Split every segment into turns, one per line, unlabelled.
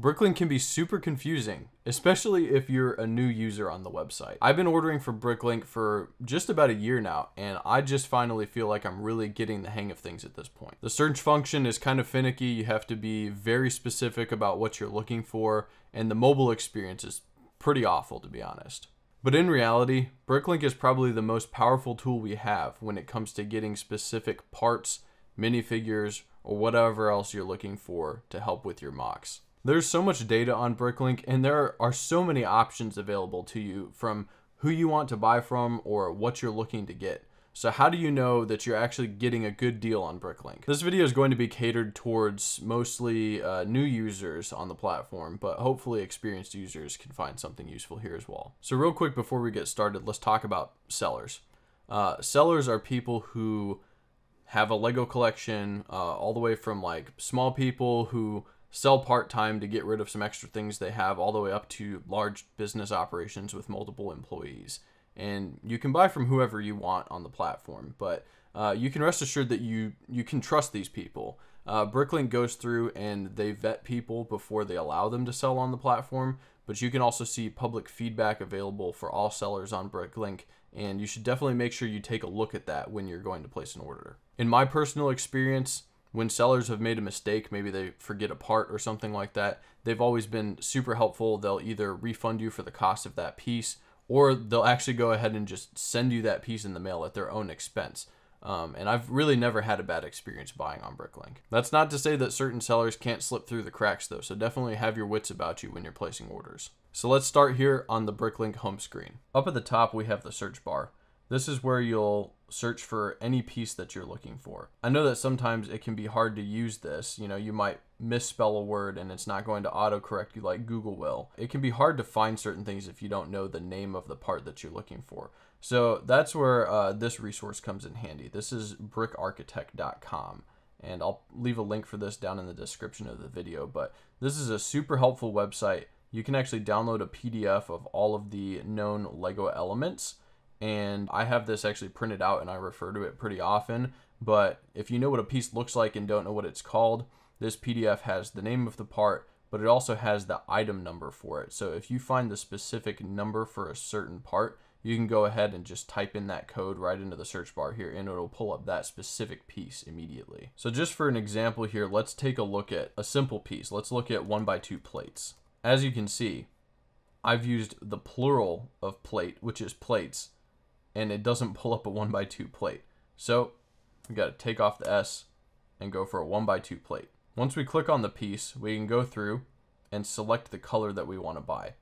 Bricklink can be super confusing, especially if you're a new user on the website. I've been ordering for Bricklink for just about a year now, and I just finally feel like I'm really getting the hang of things at this point. The search function is kind of finicky. You have to be very specific about what you're looking for, and the mobile experience is pretty awful, to be honest. But in reality, Bricklink is probably the most powerful tool we have when it comes to getting specific parts, minifigures, or whatever else you're looking for to help with your mocks. There's so much data on Bricklink, and there are so many options available to you from who you want to buy from or what you're looking to get. So how do you know that you're actually getting a good deal on Bricklink? This video is going to be catered towards mostly new users on the platform, but hopefully experienced users can find something useful here as well. So real quick before we get started, let's talk about sellers. Sellers are people who have a Lego collection, all the way from like small people who sell part-time to get rid of some extra things they have, all the way up to large business operations with multiple employees. And you can buy from whoever you want on the platform, but you can rest assured that you can trust these people. Bricklink goes through and they vet people before they allow them to sell on the platform, but you can also see public feedback available for all sellers on Bricklink, and you should definitely make sure you take a look at that when you're going to place an order. In my personal experience, when sellers have made a mistake, maybe they forget a part or something like that, they've always been super helpful. They'll either refund you for the cost of that piece, or they'll actually go ahead and just send you that piece in the mail at their own expense. And I've really never had a bad experience buying on Bricklink. That's not to say that certain sellers can't slip through the cracks though, so definitely have your wits about you when you're placing orders. So let's start here on the Bricklink home screen. Up at the top, we have the search bar. This is where you'll search for any piece that you're looking for. I know that sometimes it can be hard to use this. You know, you might misspell a word and it's not going to autocorrect you like Google will. It can be hard to find certain things if you don't know the name of the part that you're looking for. So that's where this resource comes in handy. This is brickarchitect.com, and I'll leave a link for this down in the description of the video, but this is a super helpful website. You can actually download a PDF of all of the known Lego elements, and I have this actually printed out and I refer to it pretty often. But if you know what a piece looks like and don't know what it's called, this PDF has the name of the part, but it also has the item number for it. So if you find the specific number for a certain part, you can go ahead and just type in that code right into the search bar here, and it'll pull up that specific piece immediately. So just for an example here, let's take a look at a simple piece. Let's look at 1x2 plates. As you can see, I've used the plural of plate, which is plates, and it doesn't pull up a 1x2 plate. So we got to take off the S and go for a 1x2 plate. Once we click on the piece, we can go through and select the color that we want to buy.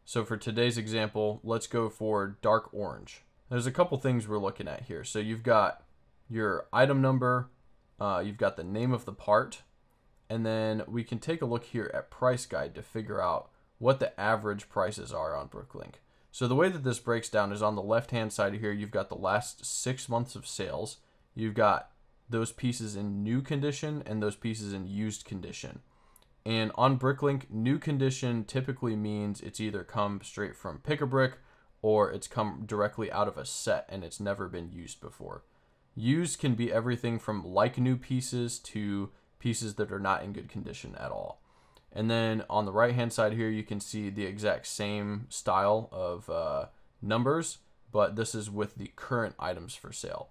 So for today's example, let's go for dark orange. There's a couple things we're looking at here. So you've got your item number, you've got the name of the part, and then we can take a look here at price guide to figure out what the average prices are on Bricklink. So the way that this breaks down is on the left-hand side here, you've got the last 6 months of sales. You've got those pieces in new condition and those pieces in used condition. And on Bricklink, new condition typically means it's either come straight from Pick-a-Brick or it's come directly out of a set and it's never been used before. Used can be everything from like new pieces to pieces that are not in good condition at all. And then on the right hand side here, you can see the exact same style of numbers, but this is with the current items for sale.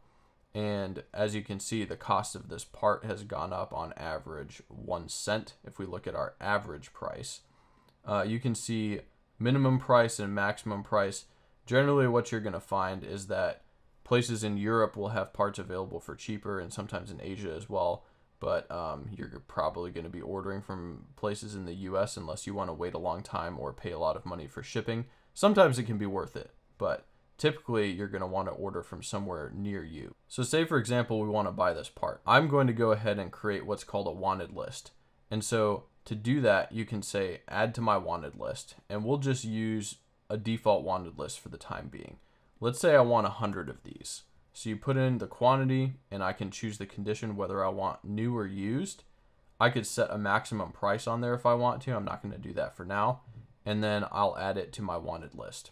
And as you can see, the cost of this part has gone up on average 1 cent. If we look at our average price, you can see minimum price and maximum price. Generally what you're going to find is that places in Europe will have parts available for cheaper, and sometimes in Asia as well. But you're probably going to be ordering from places in the US unless you want to wait a long time or pay a lot of money for shipping. Sometimes it can be worth it, but typically you're going to want to order from somewhere near you. So say for example, we want to buy this part. I'm going to go ahead and create what's called a wanted list. And so to do that, you can say add to my wanted list, and we'll just use a default wanted list for the time being. Let's say I want 100 of these. So you put in the quantity, and I can choose the condition, whether I want new or used. I could set a maximum price on there if I want to. I'm not going to do that for now. And then I'll add it to my wanted list.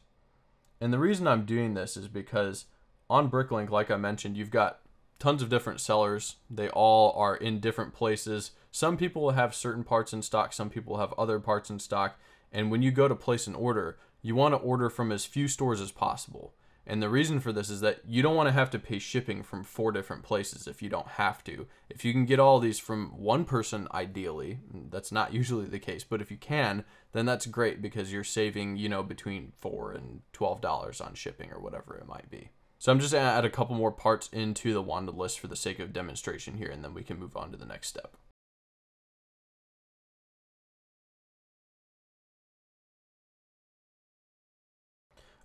And the reason I'm doing this is because on Bricklink, like I mentioned, you've got tons of different sellers. They all are in different places. Some people will have certain parts in stock, some people have other parts in stock. And when you go to place an order, you want to order from as few stores as possible. And the reason for this is that you don't want to have to pay shipping from 4 different places if you don't have to. If you can get all these from one person, ideally, that's not usually the case, but if you can, then that's great because you're saving, you know, between $4 and $12 on shipping or whatever it might be. So I'm just going to add a couple more parts into the wanted list for the sake of demonstration here, and then we can move on to the next step.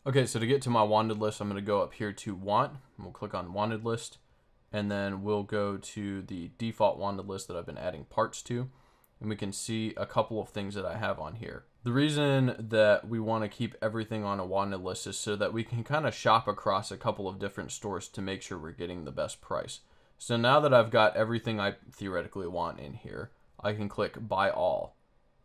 Okay, so to get to my wanted list, I'm going to go up here to want, and we'll click on wanted list, and then we'll go to the default wanted list that I've been adding parts to, and we can see a couple of things that I have on here. The reason that we want to keep everything on a wanted list is so that we can kind of shop across a couple of different stores to make sure we're getting the best price. So now that I've got everything I theoretically want in here, I can click buy all,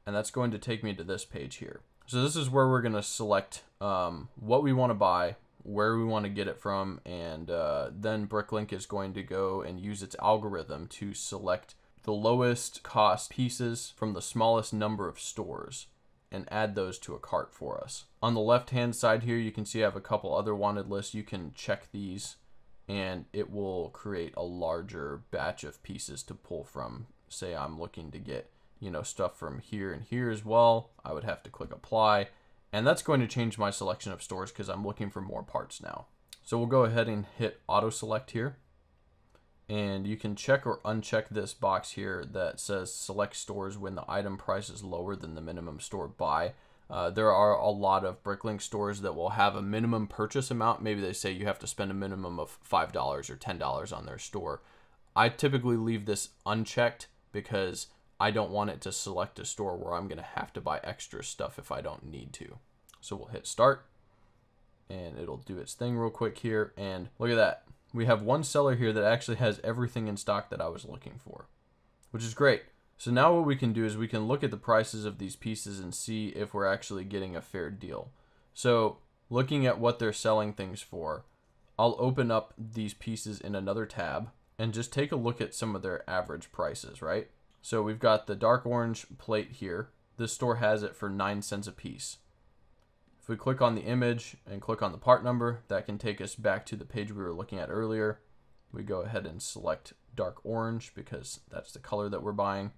and that's going to take me to this page here. So this is where we're going to select what we want to buy, where we want to get it from, and then Bricklink is going to go and use its algorithm to select the lowest cost pieces from the smallest number of stores and add those to a cart for us. On the left hand side here, you can see I have a couple other wanted lists. You can check these and it will create a larger batch of pieces to pull from. Say I'm looking to get, you know, stuff from here and here as well. I would have to click apply, and that's going to change my selection of stores because I'm looking for more parts now. So we'll go ahead and hit auto select here, and you can check or uncheck this box here that says select stores when the item price is lower than the minimum store buy. There are a lot of Bricklink stores that will have a minimum purchase amount. Maybe they say you have to spend a minimum of $5 or $10 on their store. I typically leave this unchecked because I don't want it to select a store where I'm going to have to buy extra stuff if I don't need to. So we'll hit start, and it'll do its thing real quick here. And look at that. We have one seller here that actually has everything in stock that I was looking for, which is great. So now what we can do is we can look at the prices of these pieces and see if we're actually getting a fair deal. So looking at what they're selling things for, I'll open up these pieces in another tab and just take a look at some of their average prices, right? So we've got the dark orange plate here. This store has it for 9 cents a piece. If we click on the image and click on the part number, that can take us back to the page we were looking at earlier. We go ahead and select dark orange because that's the color that we're buying.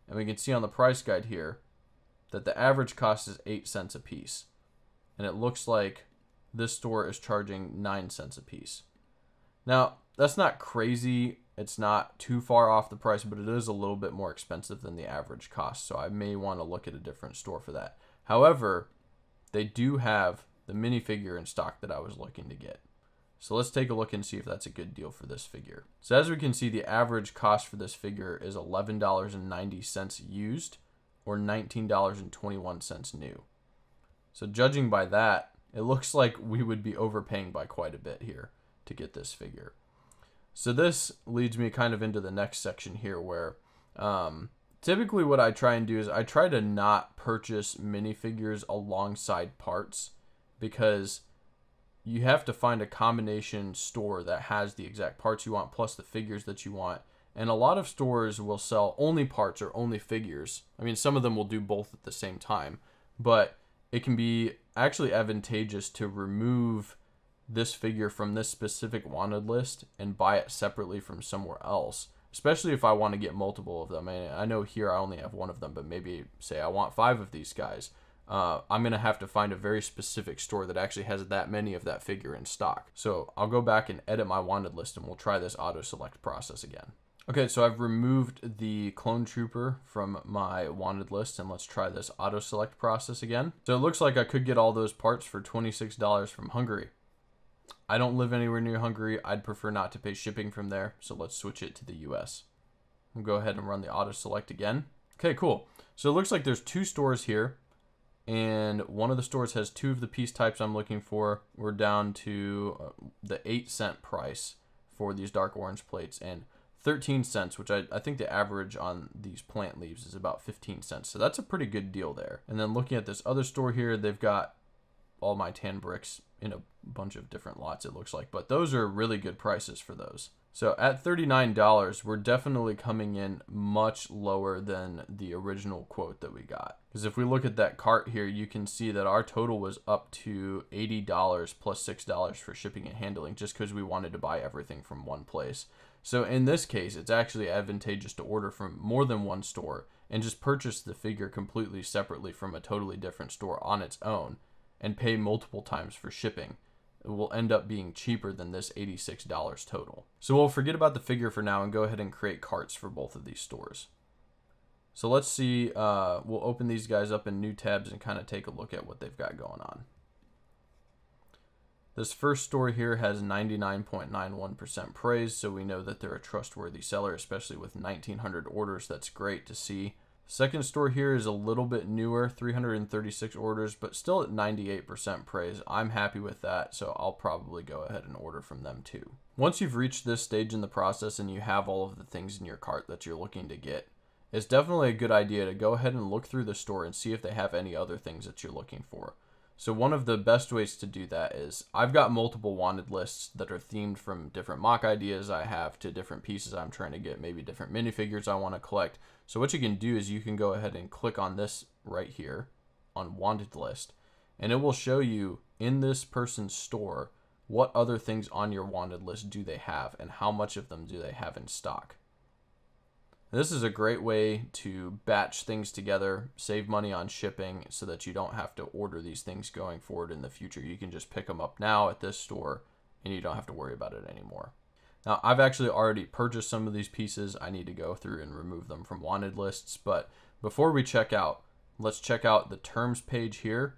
And we can see on the price guide here that the average cost is 8 cents a piece. And it looks like this store is charging 9 cents a piece. Now, that's not crazy. It's not too far off the price, but it is a little bit more expensive than the average cost. So I may want to look at a different store for that. However, they do have the minifigure in stock that I was looking to get. So let's take a look and see if that's a good deal for this figure. So as we can see, the average cost for this figure is $11.90 used or $19.21 new. So judging by that, it looks like we would be overpaying by quite a bit here to get this figure. So this leads me kind of into the next section here where typically what I try and do is I try to not purchase minifigures alongside parts because you have to find a combination store that has the exact parts you want plus the figures that you want. And a lot of stores will sell only parts or only figures. I mean, some of them will do both at the same time, but it can be actually advantageous to remove this figure from this specific wanted list and buy it separately from somewhere else, especially if I want to get multiple of them. And I know here I only have one of them, but maybe say I want 5 of these guys. I'm going to have to find a very specific store that actually has that many of that figure in stock. So I'll go back and edit my wanted list and we'll try this auto select process again. Okay, so I've removed the clone trooper from my wanted list and let's try this auto select process again. So it looks like I could get all those parts for $26 from Hungary. I don't live anywhere near Hungary. I'd prefer not to pay shipping from there, so let's switch it to the US. We'll go ahead and run the auto select again. Okay, cool. So it looks like there's 2 stores here, and one of the stores has 2 of the piece types I'm looking for. We're down to the 8-cent price for these dark orange plates and 13 cents, which I think the average on these plant leaves is about 15 cents. So that's a pretty good deal there. And then looking at this other store here, they've got all my tan bricks in a bunch of different lots, it looks like, but those are really good prices for those. So at $39, we're definitely coming in much lower than the original quote that we got. Because if we look at that cart here, you can see that our total was up to $80 plus $6 for shipping and handling, just because we wanted to buy everything from one place. So in this case, it's actually advantageous to order from more than one store and just purchase the figure completely separately from a totally different store on its own and pay multiple times for shipping. It will end up being cheaper than this $86 total. So we'll forget about the figure for now and go ahead and create carts for both of these stores. So let's see, we'll open these guys up in new tabs and kind of take a look at what they've got going on. This first store here has 99.91% praise, so we know that they're a trustworthy seller, especially with 1,900 orders. That's great to see. Second store here is a little bit newer, 336 orders, but still at 98% praise. I'm happy with that, so I'll probably go ahead and order from them too. Once you've reached this stage in the process and you have all of the things in your cart that you're looking to get, it's definitely a good idea to go ahead and look through the store and see if they have any other things that you're looking for. So one of the best ways to do that is I've got multiple wanted lists that are themed from different mock ideas I have to different pieces I'm trying to get, maybe different minifigures I want to collect. So what you can do is you can go ahead and click on this right here on wanted list, and it will show you in this person's store what other things on your wanted list do they have and how much of them do they have in stock. This is a great way to batch things together, save money on shipping so that you don't have to order these things going forward in the future. You can just pick them up now at this store and you don't have to worry about it anymore. Now, I've actually already purchased some of these pieces. I need to go through and remove them from wanted lists. But before we check out, let's check out the terms page here.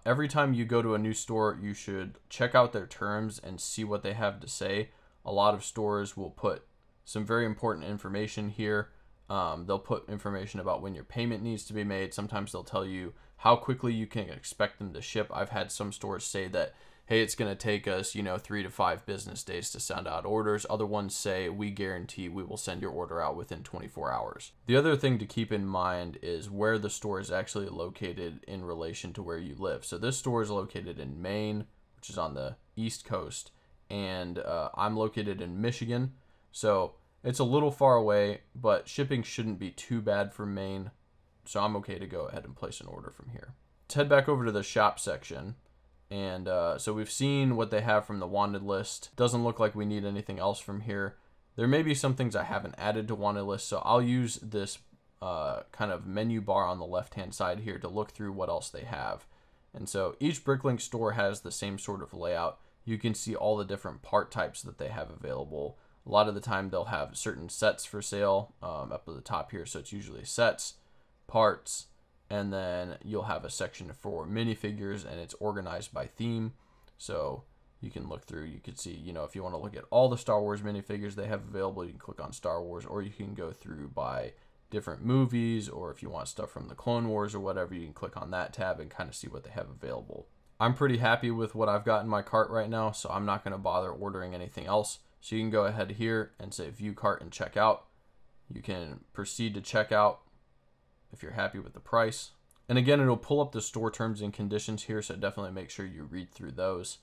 Every time you go to a new store, you should check out their terms and see what they have to say. A lot of stores will put some very important information here. They'll put information about when your payment needs to be made. Sometimes they'll tell you how quickly you can expect them to ship. I've had some stores say that, hey, it's going to take us, 3 to 5 business days to send out orders. Other ones say, we guarantee we will send your order out within 24 hours. The other thing to keep in mind is where the store is actually located in relation to where you live. So this store is located in Maine, which is on the East Coast, and I'm located in Michigan. So it's a little far away, but shipping shouldn't be too bad for Maine. So I'm okay to go ahead and place an order from here. Let's head back over to the shop section. And so we've seen what they have from the wanted list. Doesn't look like we need anything else from here. There may be some things I haven't added to wanted list, so I'll use this kind of menu bar on the left-hand side here to look through what else they have. And so each Bricklink store has the same sort of layout. You can see all the different part types that they have available. A lot of the time they'll have certain sets for sale up at the top here. So it's usually sets, parts, and then you'll have a section for minifigures, and it's organized by theme. So you can look through, you can see, if you want to look at all the Star Wars minifigures they have available, you can click on Star Wars, or you can go through by different movies, or if you want stuff from the Clone Wars or whatever, you can click on that tab and kind of see what they have available. I'm pretty happy with what I've got in my cart right now, so I'm not going to bother ordering anything else. So you can go ahead here and say view cart and check out. You can proceed to check out if you're happy with the price. And again, it'll pull up the store terms and conditions here, so definitely make sure you read through those.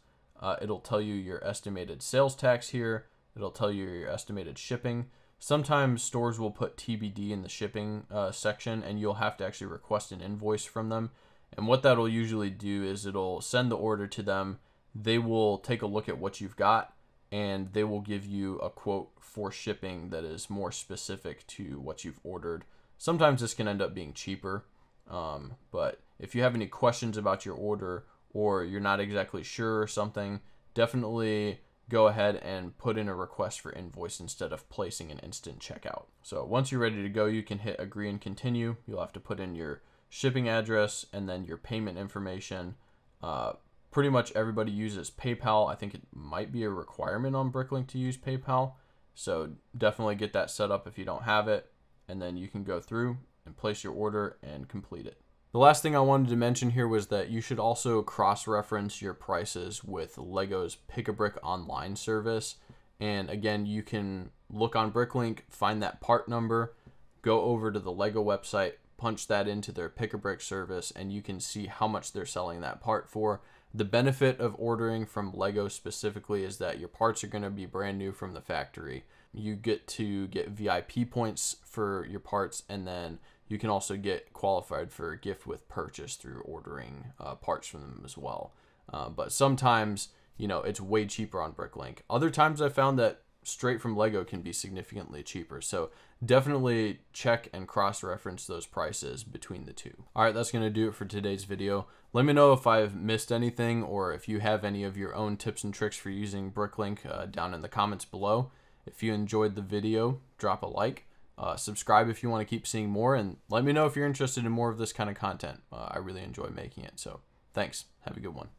It'll tell you your estimated sales tax here. It'll tell you your estimated shipping. Sometimes stores will put TBD in the shipping section, and you'll have to actually request an invoice from them. And what that'll usually do is it'll send the order to them. They will take a look at what you've got, and they will give you a quote for shipping that is more specific to what you've ordered. Sometimes this can end up being cheaper, but if you have any questions about your order or you're not exactly sure or something, definitely go ahead and put in a request for invoice instead of placing an instant checkout. So once you're ready to go, you can hit agree and continue. You'll have to put in your shipping address and then your payment information. Pretty much everybody uses PayPal. I think it might be a requirement on Bricklink to use PayPal. So definitely get that set up if you don't have it. And then you can go through and place your order and complete it. The last thing I wanted to mention here was that you should also cross-reference your prices with Lego's Pick-a-Brick online service. And again, you can look on Bricklink, find that part number, go over to the Lego website, punch that into their Pick-a-Brick service, and you can see how much they're selling that part for. The benefit of ordering from Lego specifically is that your parts are going to be brand new from the factory. You get to get VIP points for your parts, and then you can also get qualified for a gift with purchase through ordering parts from them as well. But sometimes, you know, it's way cheaper on Bricklink. Other times I found that straight from Lego can be significantly cheaper. So definitely check and cross-reference those prices between the two. All right, that's going to do it for today's video. Let me know if I've missed anything or if you have any of your own tips and tricks for using Bricklink down in the comments below. If you enjoyed the video, drop a like. Subscribe if you want to keep seeing more, and let me know if you're interested in more of this kind of content. I really enjoy making it. So thanks. Have a good one.